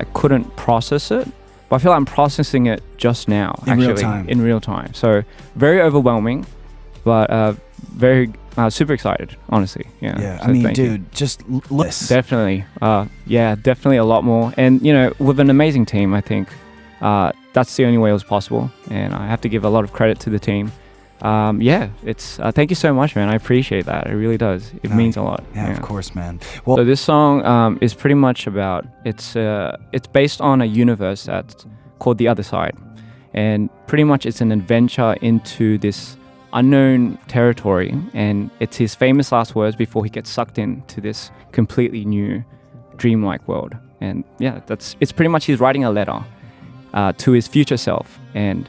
I couldn't process it, but I feel like I'm processing it just now, in real time. So very overwhelming, but very super excited, honestly. Yeah, So I mean, thank you. dude, just look. Definitely. Definitely a lot more. And, with an amazing team, I think that's the only way it was possible. And I have to give a lot of credit to the team. It's thank you so much, man. I appreciate that. It really does. It means a lot. Yeah, of course, man. Well, so this song is pretty much about, it's based on a universe that's called The Other Side. And pretty much it's an adventure into this unknown territory, and it's his famous last words before he gets sucked into this completely new dreamlike world. And it's pretty much he's writing a letter to his future self, and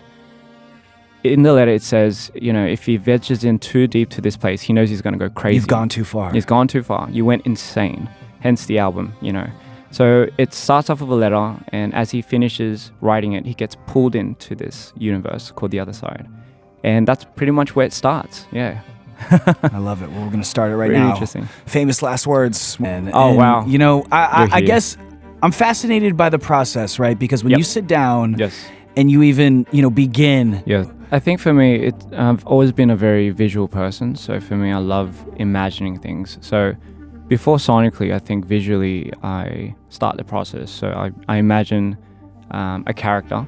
in the letter it says, if he ventures in too deep to this place, he knows he's going to go crazy. You've gone too far. He's gone too far. You went insane. Hence the album, So it starts off with a letter, and as he finishes writing it, he gets pulled into this universe called The Other Side. And that's pretty much where it starts. Yeah. I love it. Well, we're going to start it right really now. Interesting. Famous last words. Wow. I guess I'm fascinated by the process, right? Because when you sit down and you even, begin. Yeah. I think for me, I've always been a very visual person. So for me, I love imagining things. So before sonically, I think visually, I start the process. So I imagine a character.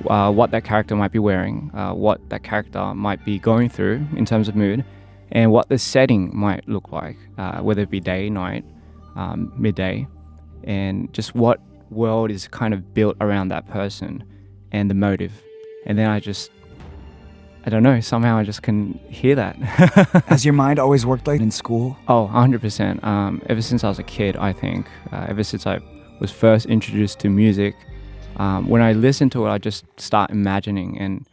What that character might be wearing, what that character might be going through in terms of mood, and what the setting might look like, whether it be day, night, midday, and just what world is kind of built around that person and the motive. And then I don't know, somehow I just can hear that. Has your mind always worked like in school? Oh, 100%. Ever since I was a kid, I think. Ever since I was first introduced to music, when I listen to it, I just start imagining, and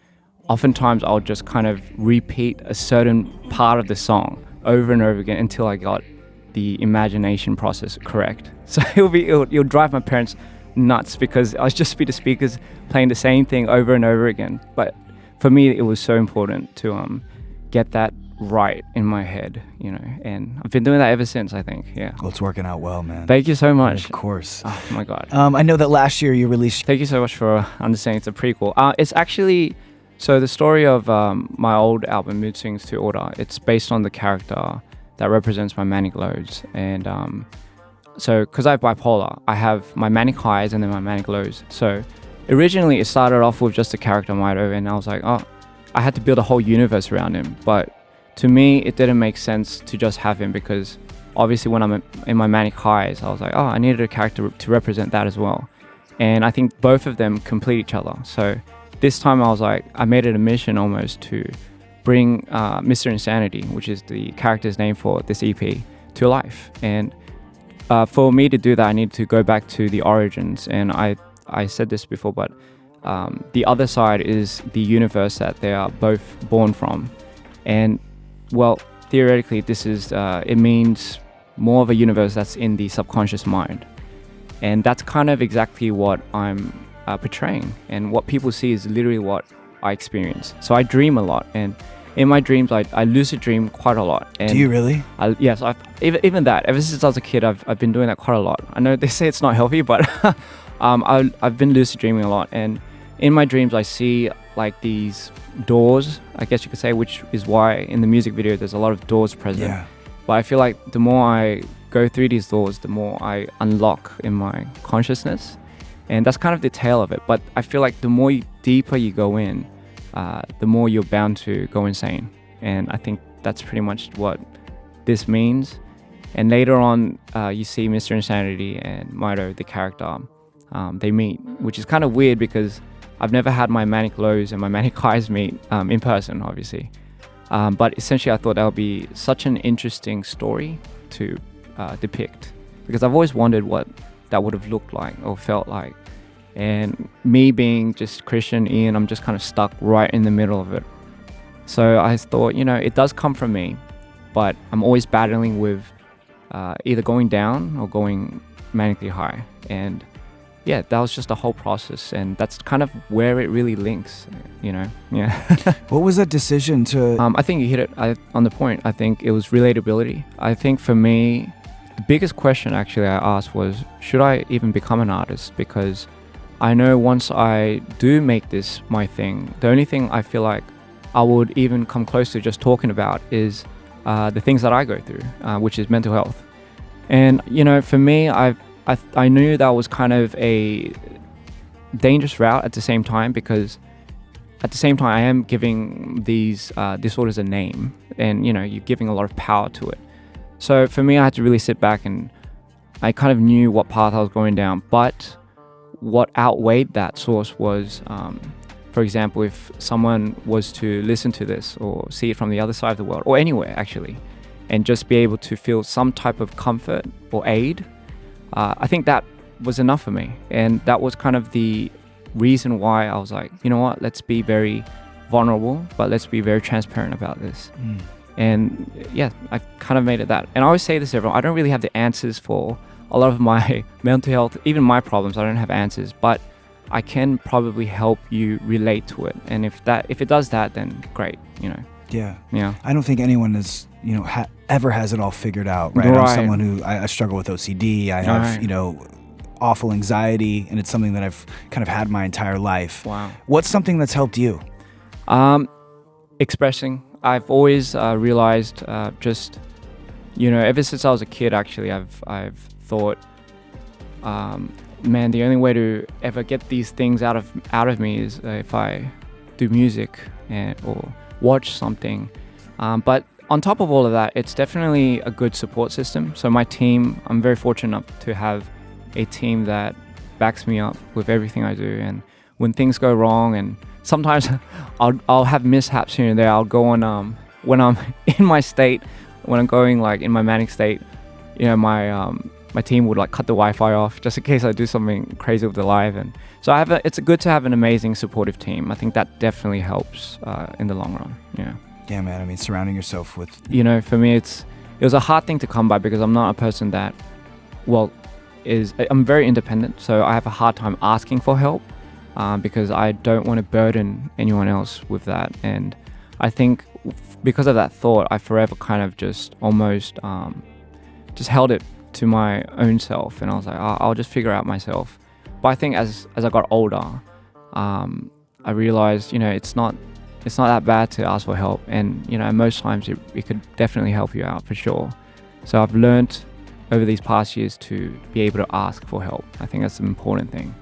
oftentimes I'll just kind of repeat a certain part of the song over and over again until I got the imagination process correct. So it'll drive my parents nuts because I'll just be the speakers playing the same thing over and over again. But for me, it was so important to get that right in my head, and I've been doing that ever since, I think. Well, it's working out well, man. Thank you so much. Of course. Oh my God. I know that last year you released. Thank you so much for understanding it's a prequel. It's actually, so the story of my old album, Mood Swings to Order, it's based on the character that represents my manic lows. And so, because I have bipolar, I have my manic highs and then my manic lows. So originally it started off with just the character Mito, and I was like, I had to build a whole universe around him. But to me, it didn't make sense to just have him, because obviously when I'm in my manic highs, I was like, I needed a character to represent that as well. And I think both of them complete each other. So this time I was like, I made it a mission almost to bring Mr. Insanity, which is the character's name for this EP, to life. And for me to do that, I need to go back to the origins. And I said this before, but the other side is the universe that they are both born from. And well, theoretically, this is it means more of a universe that's in the subconscious mind, and that's kind of exactly what I'm portraying. And what people see is literally what I experience. So I dream a lot, and in my dreams, I lucid dream quite a lot. And do you really? Yes. Even that. Ever since I was a kid, I've been doing that quite a lot. I know they say it's not healthy, but I've been lucid dreaming a lot, and in my dreams, I see like these doors, I guess you could say, which is why in the music video there's a lot of doors present. Yeah. But I feel like the more I go through these doors, the more I unlock in my consciousness, and that's kind of the tale of it. But I feel like the more deeper you go in, the more you're bound to go insane. And I think that's pretty much what this means. And later on, you see Mr. Insanity and Mito, the character, they meet, which is kind of weird because I've never had my manic lows and my manic highs meet in person, obviously. But essentially, I thought that would be such an interesting story to depict, because I've always wondered what that would have looked like or felt like. And me being just Christian Ian, I'm just kind of stuck right in the middle of it. So I thought, it does come from me, but I'm always battling with either going down or going manically high. And yeah, that was just a whole process, and that's kind of where it really links, Yeah. What was that decision to... I think you hit it on the point. I think it was relatability. I think for me, the biggest question actually I asked was, should I even become an artist? Because I know once I do make this my thing, the only thing I feel like I would even come close to just talking about is the things that I go through, which is mental health. And for me, I knew that was kind of a dangerous route at the same time, because at the same time I am giving these disorders a name, and you're giving a lot of power to it. So for me, I had to really sit back, and I kind of knew what path I was going down. But what outweighed that source was, for example, if someone was to listen to this or see it from the other side of the world, or anywhere actually, and just be able to feel some type of comfort or aid, I think that was enough for me. And that was kind of the reason why I was like, you know what, let's be very vulnerable, but let's be very transparent about this. And yeah, I kind of made it that. And I always say this to everyone, I don't really have the answers for a lot of my mental health, even my problems. I don't have answers, but I can probably help you relate to it. And if it does that, then great, Yeah. Yeah. I don't think anyone is, ever has it all figured out, right? I'm someone who, I struggle with OCD. I have, awful anxiety, and it's something that I've kind of had my entire life. Wow. What's something that's helped you? Expressing. I've always realized just, ever since I was a kid, actually, I've thought, man, the only way to ever get these things out of me is if I do music or watch something. But on top of all of that, it's definitely a good support system. So my team, I'm very fortunate enough to have a team that backs me up with everything I do. And when things go wrong, and sometimes I'll have mishaps here and there. I'll go on when I'm in my state, when I'm going like in my manic state, my team would like cut the Wi-Fi off just in case I do something crazy with the live. And so it's good to have an amazing supportive team. I think that definitely helps in the long run. Yeah, man. I mean, surrounding yourself with, for me, it was a hard thing to come by, because I'm not a person that, I'm very independent. So I have a hard time asking for help because I don't want to burden anyone else with that. And I think because of that thought, I forever kind of just almost just held it to my own self, and I was like, I'll just figure out myself. But I think as I got older, I realized, it's not that bad to ask for help, and most times it could definitely help you out for sure. So I've learned over these past years to be able to ask for help. I think that's an important thing.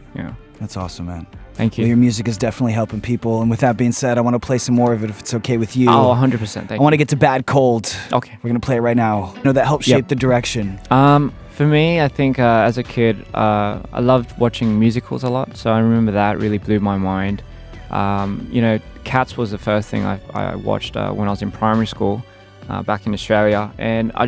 That's awesome, man. Thank you. Well, your music is definitely helping people. And with that being said, I want to play some more of it if it's okay with you. Oh, 100%. Thank you. I want to get to Bad Cold. Okay. We're going to play it right now. That helped shape the direction. For me, I think as a kid, I loved watching musicals a lot. So I remember that really blew my mind. Cats was the first thing I watched when I was in primary school back in Australia. And I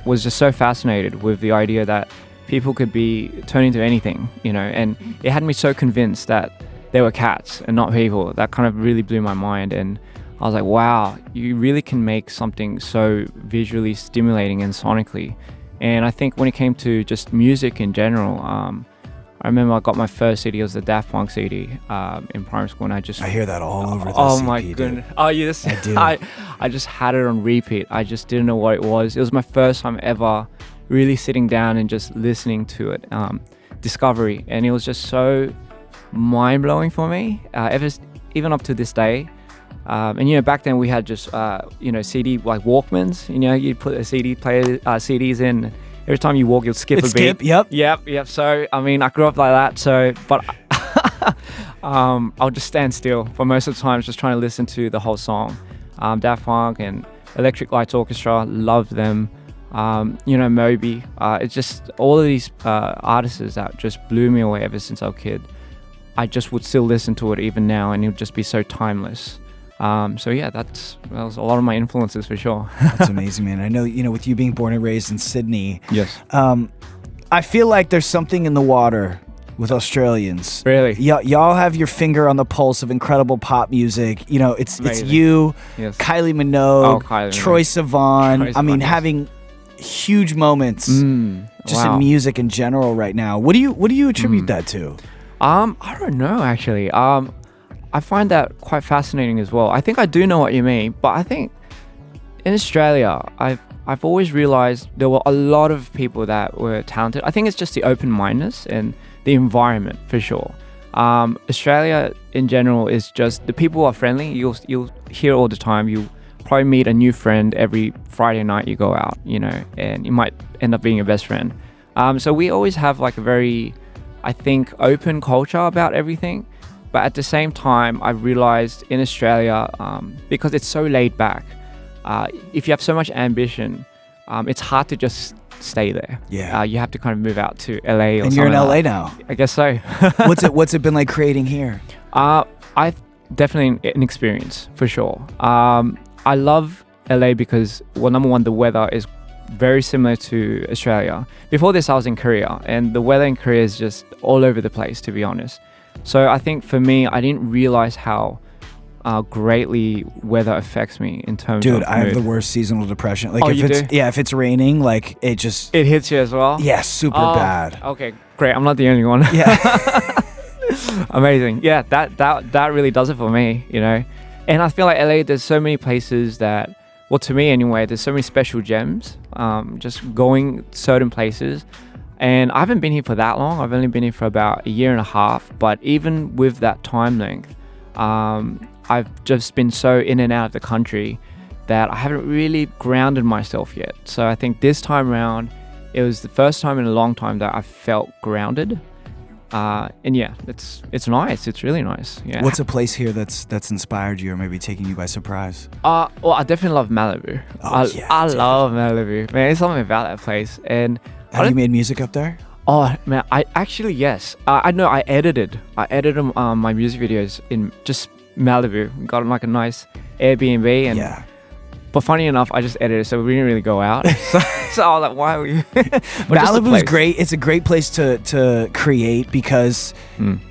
was so fascinated with the idea that people could be turned into anything, and it had me so convinced that they were cats and not people. That kind of really blew my mind. And I was like, wow, you really can make something so visually stimulating and sonically. And I think when it came to just music in general, I remember I got my first CD, it was the Daft Punk CD in primary school, and I hear that all over the Oh CD, my goodness. Dude. Oh yes, I do. I just had it on repeat. I just didn't know what it was. It was my first time ever really sitting down and just listening to it, Discovery, and it was just so mind-blowing for me, even up to this day. And back then we had just CD like Walkmans. You'd put a CD player CDs in. Every time you walk, you'll skip a beat. Yep. So I mean, I grew up like that. So, but I'll just stand still for most of the time, just trying to listen to the whole song. Daft Punk and Electric Light Orchestra, loved them. Moby. It's just all of these artists that just blew me away ever since I was a kid. I just would still listen to it even now, and it would just be so timeless. So yeah, that was a lot of my influences for sure. That's amazing, man. I know, with you being born and raised in Sydney. Yes. I feel like there's something in the water with Australians. Really? Y'all have your finger on the pulse of incredible pop music. It's you, yes. Kylie Minogue, Troye Sivan. I mean, having huge moments just in music in general right now. What do you attribute that to? I don't know actually. I find that quite fascinating as well. I think I do know what you mean, but I think in Australia, I've always realized there were a lot of people that were talented. I think it's just the open-mindedness and the environment for sure. Australia in general is just, the people are friendly. You'll hear all the time. You probably meet a new friend every Friday night you go out, you know, and you might end up being your best friend. So we always have like a very, I think, open culture about everything. But at the same time, I realized in Australia, because it's so laid back, if you have so much ambition, it's hard to just stay there. Yeah. You have to kind of move out to LA or something. And you're in LA like now. I guess so. What's it been like creating here? I've definitely an experience for sure. I love LA because, well, number one, the weather is very similar to Australia. Before this, I was in Korea, and the weather in Korea is just all over the place, to be honest. So I think for me, I didn't realize how greatly weather affects me in terms of Dude, I have the worst seasonal depression. Like, Oh, if you it's do? Yeah, if it's raining, like it just It hits you as well? yeah, super bad. Okay, great. I'm not the only one. Yeah. Amazing. Yeah, that really does it for me, you know. And I feel like LA, there's so many places that, well, to me anyway, there's so many special gems. Just going certain places. And I haven't been here for that long. I've only been here for about a year and a half. But even with that time length, I've just been so in and out of the country that I haven't really grounded myself yet. So I think this time around, it was the first time in a long time that I felt grounded. And yeah, it's nice. It's really nice. Yeah. What's a place here that's inspired you or maybe taking you by surprise? Well, I definitely love Malibu. I love Malibu. Man, there's something about that place. And have you made music up there? Oh man, I actually, yes. I know I edited my music videos in just Malibu. Got like a nice Airbnb, and yeah. But funny enough, I just edited, so we didn't really go out. So I was like, why are we? Malibu's great. It's a great place to create because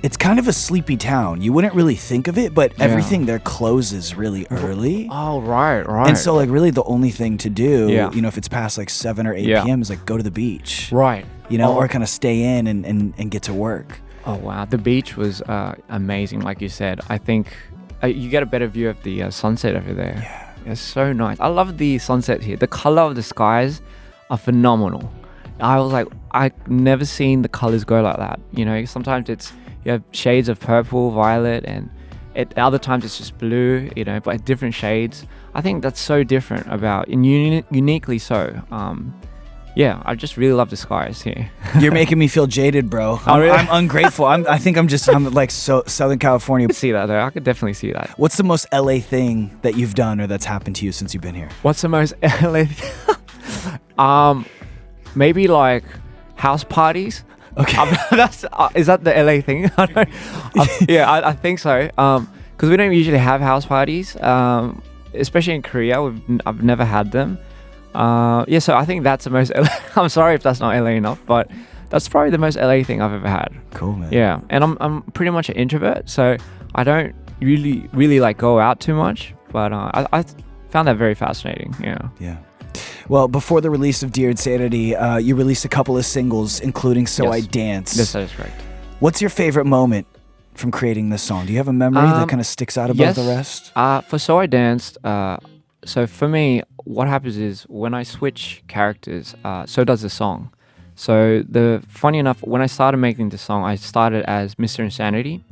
it's kind of a sleepy town. You wouldn't really think of it, but everything there closes really early. Oh, right. And so like really the only thing to do, Yeah. you know, if it's past like 7 or 8 Yeah. p.m. is like go to the beach. Right. You know, or kind of stay in and get to work. Oh, wow. The beach was amazing, like you said. I think you get a better view of the sunset over there. Yeah. It's so nice. I love the sunset here. The color of the skies are phenomenal. I was like, I've never seen the colors go like that. You know, sometimes you have shades of purple, violet, and other times it's just blue, you know, but different shades. I think that's so different and uniquely so. Yeah, I just really love the skies here. You're making me feel jaded, bro. Oh, really? I'm ungrateful. I think I'm like so Southern California. I could see that though. I could definitely see that. What's the most LA thing that you've done or that's happened to you since you've been here? What's the most LA? Maybe like house parties. Okay. Is that the LA thing? I don't, I think so. Because we don't usually have house parties. Especially in Korea, I've never had them. So I think that's the most LA. I'm sorry if that's not LA enough, but that's probably the most LA thing I've ever had. Cool, man. Yeah, and I'm pretty much an introvert, so I don't really like go out too much. But I found that very fascinating. Yeah. Yeah. Well, before the release of Dear Insanity, you released a couple of singles, including So I Danced. Yes, that is correct. What's your favorite moment from creating this song? Do you have a memory that kind of sticks out above the rest? For So I Danced, so for me, what happens is when I switch characters, so does the song. So funny enough, when I started making the song, I started as Mr. Insanity,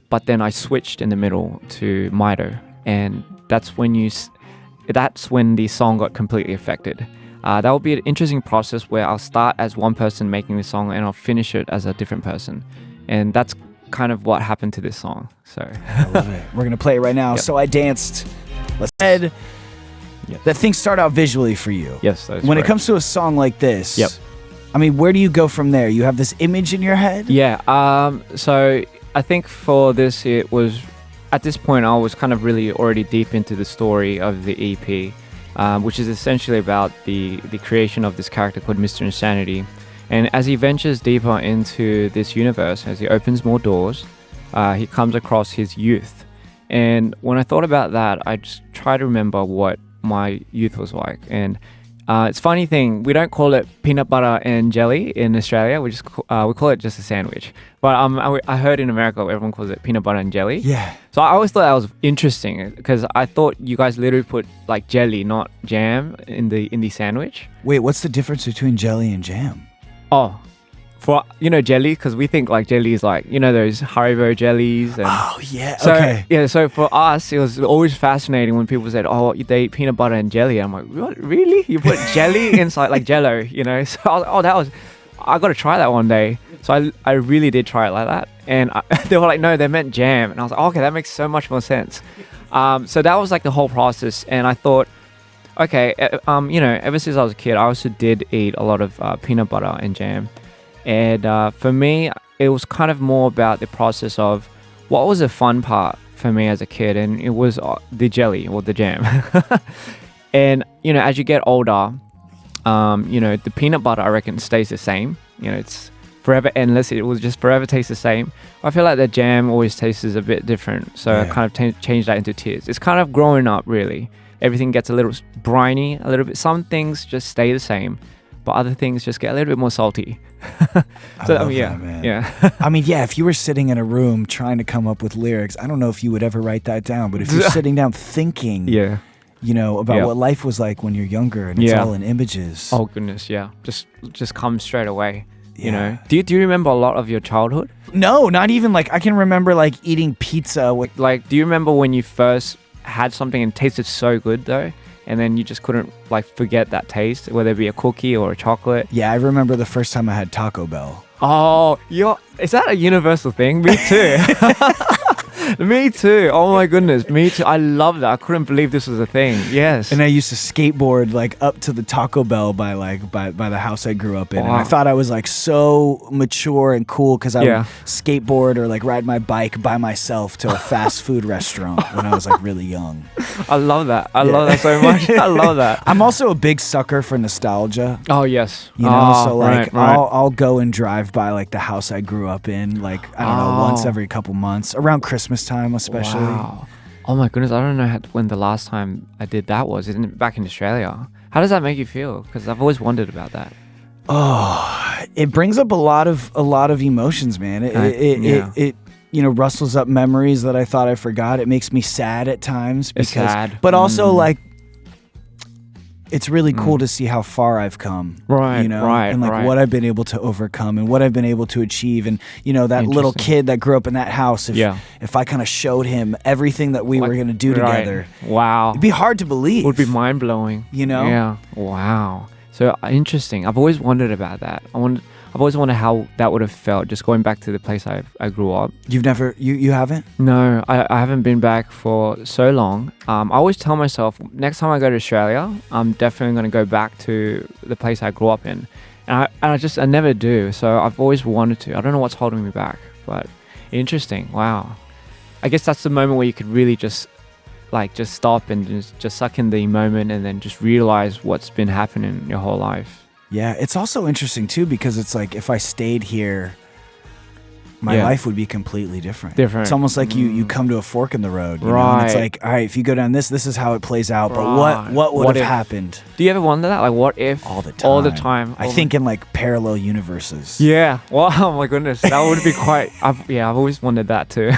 but then I switched in the middle to Mido, and that's when the song got completely affected. That will be an interesting process where I'll start as one person making the song and I'll finish it as a different person, and that's kind of what happened to this song. So I love it. We're gonna play it right now. Yep. So I Danced. Let's head. Yep. That things start out visually for you. Yes, that is when correct. it comes to a song like this, Yep. I mean, where do you go from there? You have this image in your head? Yeah. So I think for this, it was at this point I was kind of really already deep into the story of the EP, which is essentially about the creation of this character called Mr. Insanity. And as he ventures deeper into this universe, as he opens more doors, he comes across his youth. And when I thought about that, I just try to remember what my youth was like. And It's funny thing. We don't call it peanut butter and jelly in Australia. We call it just a sandwich. But I heard in America everyone calls it peanut butter and jelly. Yeah. So I always thought that was interesting because I thought you guys literally put like jelly, not jam, in the sandwich. Wait, what's the difference between jelly and jam? Oh, for jelly, because we think like jelly is like those Haribo jellies. And oh yeah. so, okay. Yeah. So for us, it was always fascinating when people said, "Oh, they eat peanut butter and jelly." I'm like, "What? Really? You put jelly inside like Jello?" So I was, I got to try that one day. So I really did try it like that, and they were like, "No, they meant jam," and I was like, "Okay, that makes so much more sense." So that was like the whole process, and I thought, okay, ever since I was a kid, I also did eat a lot of peanut butter and jam. And for me, it was kind of more about the process of what was the fun part for me as a kid, and it was the jelly or the jam. And as you get older, the peanut butter, I reckon, stays the same. It's forever endless. It will just forever taste the same. I feel like the jam always tastes a bit different, so I kind of changed that into tiers. It's kind of growing up, really. Everything gets a little briny, a little bit. Some things just stay the same, but other things just get a little bit more salty. So I mean, yeah. I mean, yeah. If you were sitting in a room trying to come up with lyrics, I don't know if you would ever write that down. But if you're sitting down thinking, about what life was like when you're younger, and it's all in images. Oh goodness, yeah. Just comes straight away. Do you remember a lot of your childhood? No, not even like I can remember like eating pizza. Like, do you remember when you first had something and tasted so good though? And then you just couldn't like forget that taste, whether it be a cookie or a chocolate. Yeah, I remember the first time I had Taco Bell. Oh, is that a universal thing? Me too. Me too. Oh my goodness, me too. I love that. I couldn't believe this was a thing. Yes. And I used to skateboard like up to the Taco Bell by the house I grew up in. Wow. And I thought I was like so mature and cool because I would skateboard or like ride my bike by myself to a fast food restaurant when I was like really young. I love that. I love that so much. I love that. I'm also a big sucker for nostalgia. Oh yes. So like I'll go and drive by like the house I grew up in, like I don't know, once every couple months around Christmas time especially. Wow. Oh my goodness, I don't know when the last time I did that was. Isn't it back in Australia? How does that make you feel? Because I've always wondered about that. Oh, it brings up a lot of emotions, man. It rustles up memories that I thought I forgot. It makes me sad at times because, it's sad. But also like it's really cool to see how far I've come, right? And like what I've been able to overcome and what I've been able to achieve. And that little kid that grew up in that house, if I kind of showed him everything that we were going to do together, wow, it'd be hard to believe. It would be mind blowing, Yeah. Wow. So interesting. I've always wondered about that. I've always wondered how that would have felt, just going back to the place I grew up. You've never, you haven't? No, I haven't been back for so long. I always tell myself, next time I go to Australia, I'm definitely going to go back to the place I grew up in. And I never do. So I've always wanted to. I don't know what's holding me back, but interesting. Wow. I guess that's the moment where you could really just stop and just suck in the moment and then just realize what's been happening your whole life. Yeah, it's also interesting too because it's like if I stayed here, my life would be completely different. It's almost like you come to a fork in the road. You know? And it's like, all right, if you go down this is how it plays out. But what would have happened? Do you ever wonder that? Like, what if? All the time. I think in like parallel universes. Yeah. Wow. Oh my goodness, that would be quite. I've always wondered that too.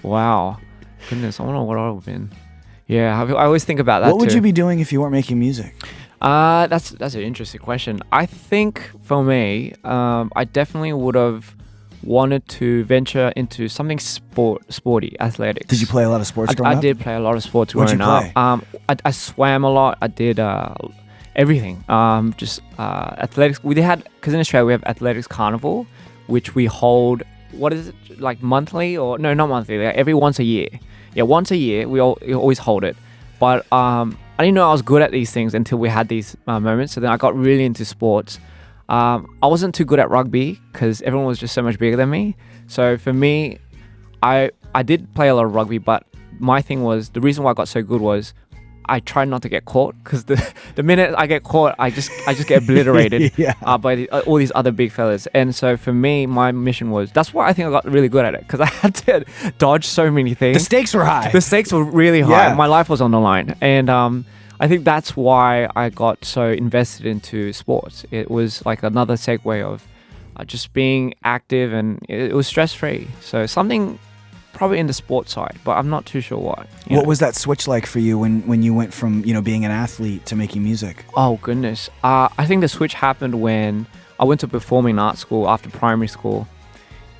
Wow. Goodness, I wonder what I would have been. Yeah, I always think about that. What would you be doing if you weren't making music? That's an interesting question. I think for me, I definitely would have wanted to venture into something sporty, athletics. Did you play a lot of sports growing up? I did play a lot of sports growing up. I swam a lot. I did everything. Athletics. Because in Australia we have Athletics Carnival, which we hold. What is it, like monthly or no, not monthly? Like every once a year. Yeah, once a year we always hold it. But I didn't know I was good at these things until we had these moments. So then I got really into sports. I wasn't too good at rugby because everyone was just so much bigger than me. So for me, I did play a lot of rugby, but my thing was, the reason why I got so good was I tried not to get caught, because the minute I get caught, I just get obliterated by all these other big fellas. And so for me, my mission was, that's why I think I got really good at it, because I had to dodge so many things. The stakes were high. The stakes were really high. Yeah. My life was on the line. And I think that's why I got so invested into sports. It was like another segue of just being active, and it was stress free. So something probably in the sports side, but I'm not too sure what. What was that switch like for you when you went from being an athlete to making music? Oh goodness, I think the switch happened when I went to performing arts school after primary school.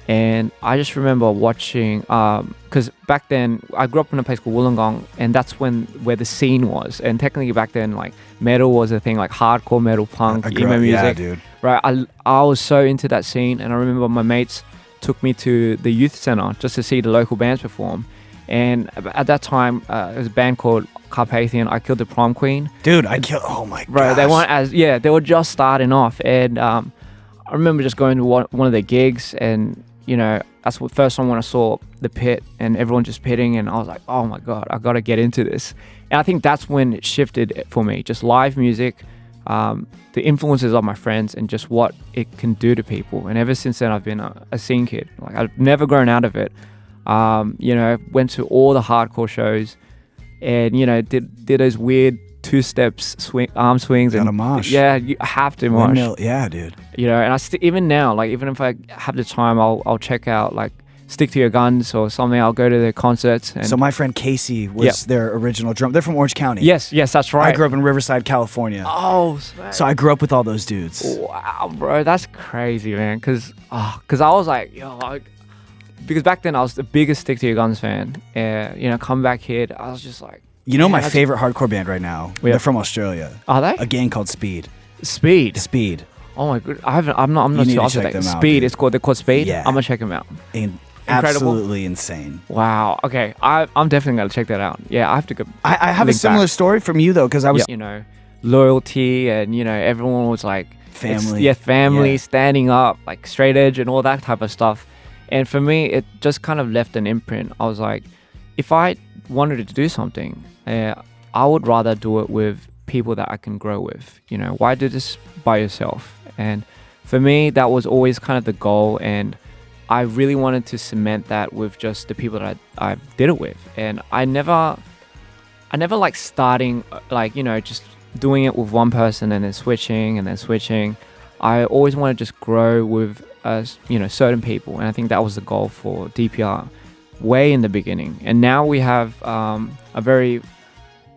And I just remember watching, because back then I grew up in a place called Wollongong, and that's where the scene was. And technically back then, like metal was a thing, like hardcore metal, punk, emo music. Yeah, dude. Right, I was so into that scene, and I remember my mates took me to the youth center just to see the local bands perform. And at that time, there was a band called Carpathian. I Killed the Prom Queen. Dude, oh my god. Right, they weren't they were just starting off, and I remember just going to one of their gigs, and that's the first time when I saw the pit and everyone just pitting, and I was like, oh my God, I got to get into this. And I think that's when it shifted for me, just live music, the influences of my friends, and just what it can do to people. And ever since then, I've been a scene kid. Like, I've never grown out of it. Went to all the hardcore shows, and, did those weird two-steps arm swings. Got a mosh. Yeah, you have to mosh. Yeah, dude. And even now, like, even if I have the time, I'll check out, like, Stick to Your Guns or something. I'll go to their concerts. So my friend Casey was their original drummer. They're from Orange County. Yes, that's right. I grew up in Riverside, California. Oh, sweet. So I grew up with all those dudes. Wow, bro, that's crazy, man. Because I was like, because back then I was the biggest Stick to Your Guns fan. Come Back Kid, I was just like, my favorite hardcore band right now. Yeah. They're from Australia. Are they? A gang called Speed. Speed. Oh my god, I'm not sure. Speed. They're called Speed. Yeah. I'm gonna check them out. Absolutely insane. Wow. Okay. I'm definitely gonna check that out. Yeah, I have to go. I have a similar story from you though, because I was loyalty, and everyone was like family. Family, standing up, like straight edge and all that type of stuff. And for me, it just kind of left an imprint. I was like, if I wanted to do something, I would rather do it with people that I can grow with. Why do this by yourself? And for me, that was always kind of the goal, and I really wanted to cement that with just the people that I did it with. And I never like starting, like, just doing it with one person and then switching. I always want to just grow with certain people, and I think that was the goal for DPR way in the beginning. And now we have a very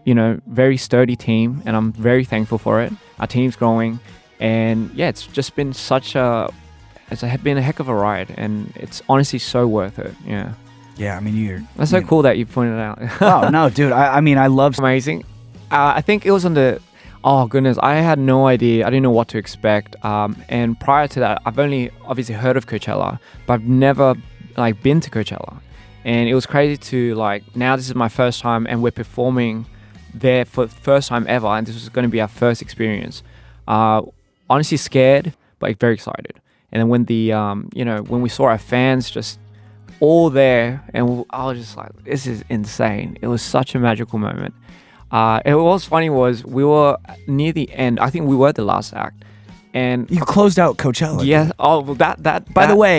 very sturdy team, and I'm very thankful for it. Our team's growing, and it's just been it's been a heck of a ride, and it's honestly so worth it. Yeah, I mean, that's so cool that you pointed it out. Oh no, dude, I mean, I love amazing. I think it was on the, oh goodness, I had no idea. I didn't know what to expect. And prior to that, I've only obviously heard of Coachella, but I've never like been to Coachella. And it was crazy to now this is my first time, and we're performing there for the first time ever, and this was going to be our first experience. Honestly scared, but very excited. And then when when we saw our fans just all there, and I was just like, this is insane. It was such a magical moment. And what was funny was we were near the end. I think we were the last act. And you closed out Coachella. Yeah. Oh, well, that. By the way,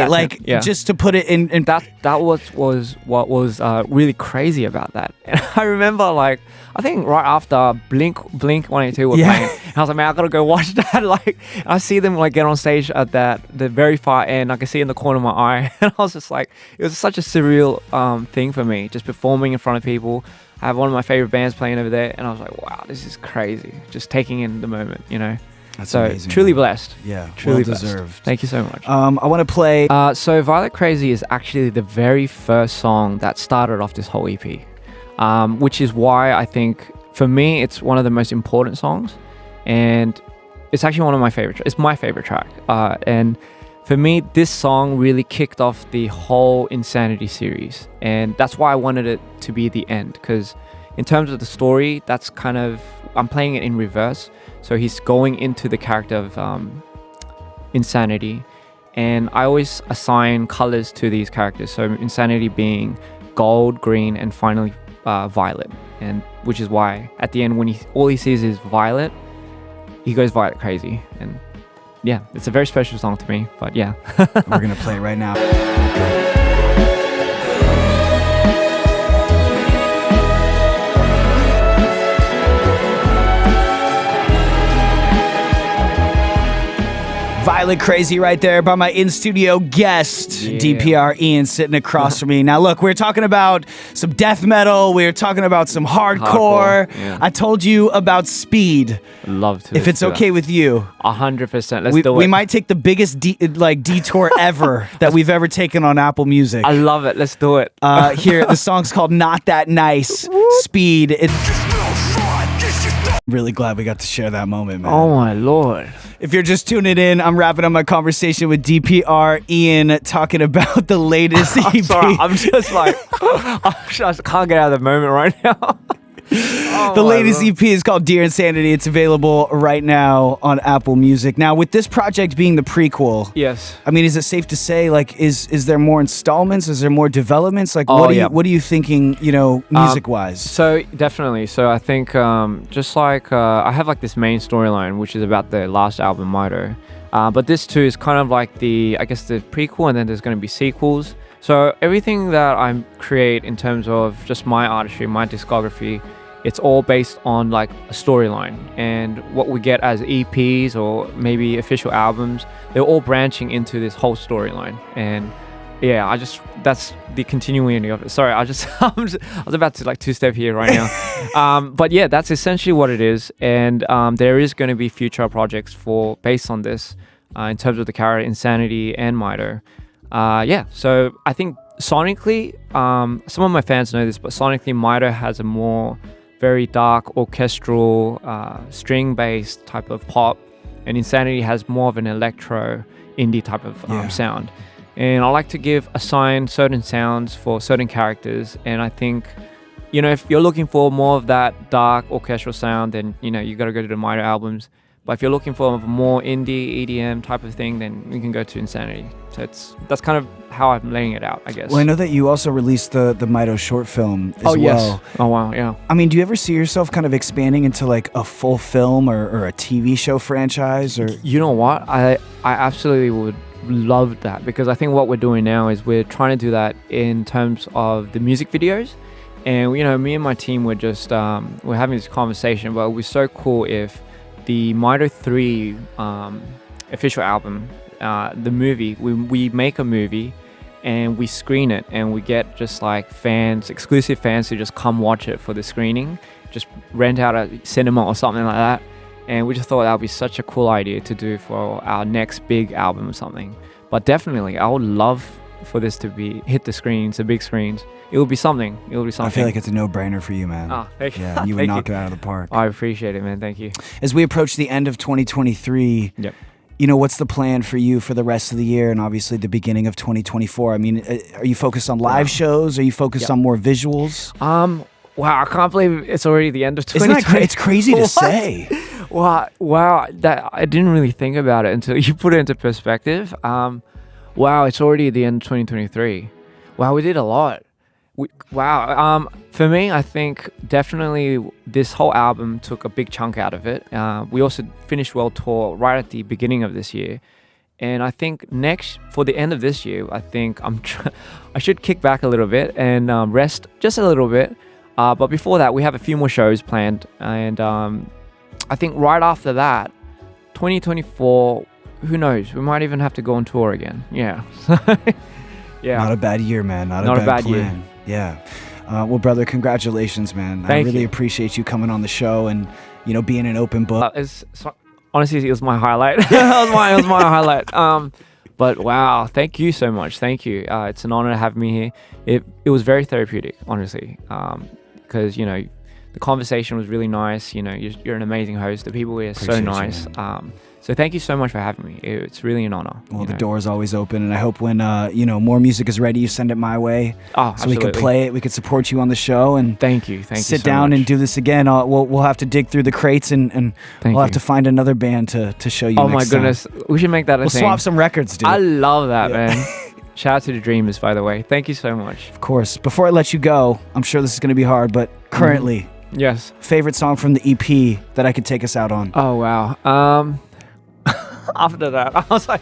just to put it in that was what was really crazy about that. And I remember, I think right after Blink 182 were playing, and I was like, man, I gotta go watch that. I see them get on stage at the very far end. I can see in the corner of my eye, and I was just like, it was such a surreal thing for me, just performing in front of people. I have one of my favorite bands playing over there, and I was like, wow, this is crazy. Just taking in the moment, That's so amazing, truly man. Blessed. Yeah, truly well deserved. Thank you so much. I want to play. So Violet Crazy is actually the very first song that started off this whole EP, which is why I think for me it's one of the most important songs, and it's actually one of my favorite. It's my favorite track, and for me this song really kicked off the whole Insanity series, and that's why I wanted it to be the end, because in terms of the story, that's kind of, I'm playing it in reverse. So he's going into the character of Insanity, and I always assign colors to these characters. So Insanity being gold, green, and finally violet, and which is why at the end when all he sees is violet, he goes Violet Crazy. And yeah, it's a very special song to me. But yeah, we're gonna play it right now. Violent Crazy right there by my in-studio guest, DPR Ian, sitting across from me. Now, look, we're talking about some death metal. We're talking about some hardcore. Yeah. I told you about Speed. Love to. If it's okay with you. 100%. Let's do it. We might take the biggest detour ever that we've ever taken on Apple Music. I love it. Let's do it. Here, the song's called Not That Nice. Speed. Really glad we got to share that moment, man. Oh, my Lord. If you're just tuning in, I'm wrapping up my conversation with DPR Ian talking about the latest EP. I'm sorry, I'm just like, I just can't get out of the moment right now. The latest EP is called Dear Insanity. It's available right now on Apple Music. Now, with this project being the prequel, Yes. I mean, is it safe to say, like, is there more installments? Is there more developments? Like, what are you thinking, music-wise? So definitely. So I think just like I have like this main storyline, which is about the last album, Mito. But this too is kind of like the prequel, and then there's going to be sequels. So everything that I create in terms of just my artistry, my discography, it's all based on like a storyline, and what we get as EPs or maybe official albums, they're all branching into this whole storyline. And yeah, that's the continuity of it. Sorry, I was about to like two-step here right now. But yeah, that's essentially what it is. And there is going to be future projects based on this in terms of the character Insanity and Mito. So I think sonically, some of my fans know this, but sonically Mito has a more very dark orchestral string-based type of pop, and Insanity has more of an electro indie type of sound. And I like to assign certain sounds for certain characters, and I think if you're looking for more of that dark orchestral sound, then you got to go to the Mito albums. But if you're looking for a more indie EDM type of thing, then you can go to Insanity. So that's kind of how I'm laying it out, I guess. Well, I know that you also released the Mito short film as well. Yes. Oh, wow, yeah. I mean, do you ever see yourself kind of expanding into like a full film or a TV show franchise? Or you know what? I absolutely would love that, because I think what we're doing now is we're trying to do that in terms of the music videos. And, me and my team were just, we're having this conversation, but it would be so cool if the Mito 3 official album, the movie, we make a movie and we screen it, and we get just like exclusive fans who just come watch it for the screening, just rent out a cinema or something like that. And we just thought that would be such a cool idea to do for our next big album or something. But definitely, I would love for this to hit the screens, the big screens. It will be something. I feel like it's a no-brainer for you, man. Oh, thank you. Yeah, you would knock it out of the park. I appreciate it, man. Thank you. As we approach the end of 2023, what's the plan for you for the rest of the year and obviously the beginning of 2024? I mean, are you focused on live shows? Are you focused on more visuals? Wow, I can't believe it's already the end of 2023. Isn't that it's crazy to say. Wow, that I didn't really think about it until you put it into perspective. Wow, it's already the end of 2023. Wow, we did a lot. For me, I think definitely this whole album took a big chunk out of it. We also finished World Tour right at the beginning of this year. And I think for the end of this year, I think I should kick back a little bit and rest just a little bit. But before that, we have a few more shows planned. And I think right after that, 2024, who knows? We might even have to go on tour again. Yeah. Yeah. Not a bad year, man. Not a bad plan. Year. Yeah. Well, brother, congratulations, man. I really appreciate you coming on the show and, being an open book. Honestly, it was my highlight. It was my highlight. But wow, thank you so much. Thank you. It's an honor to have me here. It was very therapeutic, honestly, because, the conversation was really nice. You're an amazing host. The people here are so nice. So thank you so much for having me. It's really an honor. Well, the door is always open, and I hope when more music is ready, you send it my way. Oh, so we could play it. We could support you on the show, and thank you. Sit down and do this again. We'll have to dig through the crates, and we'll have to find another band to show you. Oh my goodness, we should make that a thing. We'll swap some records, dude. I love that, man. Shout out to the Dreamers, by the way. Thank you so much. Of course. Before I let you go, I'm sure this is going to be hard, but currently, yes, favorite song from the EP that I could take us out on. Oh wow. after that. I was like,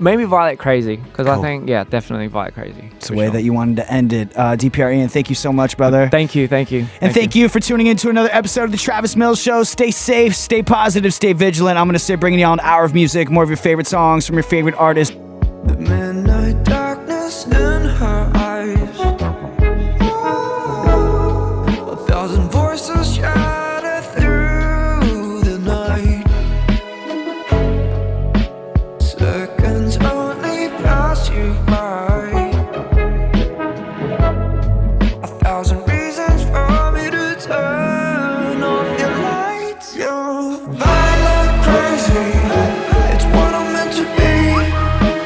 maybe Violet Crazy, because I think, definitely Violet Crazy. It's the way that you wanted to end it. DPR Ian, thank you so much, brother. Thank you. And thank you for tuning in to another episode of The Travis Mills Show. Stay safe, stay positive, stay vigilant. I'm going to stay bringing you all an hour of music, more of your favorite songs from your favorite artists. The midnight